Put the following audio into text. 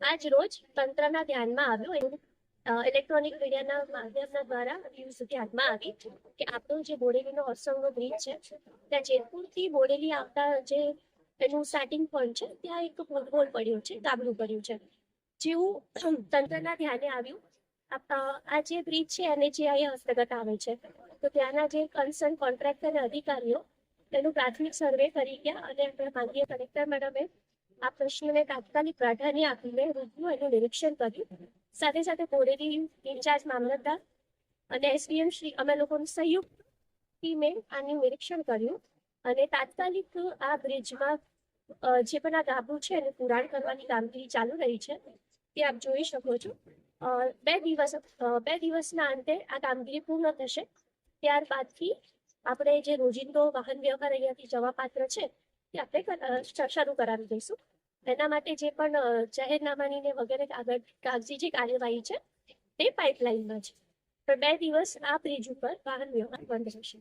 આજ રોજ તંત્રના ધ્યાનમાં આવ્યું ઇલેક્ટ્રોનિક મીડિયાના માધ્યમના દ્વારા ન્યૂઝ ધ્યાનમાં આવી કે આપણો જે બોડેલીનો અસંગનો બ્રિજ છે ત્યાં જેતપુરથી બોડેલી આવતા જે એનું સ્ટાર્ટિંગ પોઈન્ટ છે ત્યાં એક હોલ પડ્યું છે, ગાબડું પડ્યું છે. જેવું તંત્રના ધ્યાને આવ્યું આ જે બ્રિજ છે અને જે અહીંયા હસ્તગત આવે છે તો ત્યાંના જે કન્સર્ન કોન્ટ્રાક્ટર અને અધિકારીઓ તેનું પ્રાથમિક સર્વે કરી ગયા અને આપણે માનનીય કલેક્ટર મેડમે આ પ્રશ્નને તાત્કાલિક પ્રાધાન્ય આપીને રૂબરૂ એનું નિરીક્ષણ કર્યું. સાથે સાથે બોડેલી ઇન્ચાર્જ મામલતદાર અને એસડીએમ શ્રી અમે લોકોનું સંયુક્ત ટીમે આનું નિરીક્ષણ કર્યું અને તાત્કાલિક આ બ્રિજમાં જે પણ આ ગાબડું છે એને પુરાણ કરવાની કામગીરી ચાલુ રહી છે તે આપ જોઈ શકો છો. બે દિવસના અંતે આ કામગીરી પૂર્ણ થશે. ત્યારબાદથી આપણે જે રોજિંદો વાહન વ્યવહાર અહીંયાથી જવા પાત્ર છે તે આપણે શરૂ કરાવી દઈશું. એના માટે જે પણ જાહેરનામાની ને વગેરે આગળ કાગજી જે કાર્યવાહી છે તે પાઇપલાઇનમાં છે. પણ 2 દિવસ આ બ્રિજ ઉપર વાહન વ્યવહાર બંધ રહેશે.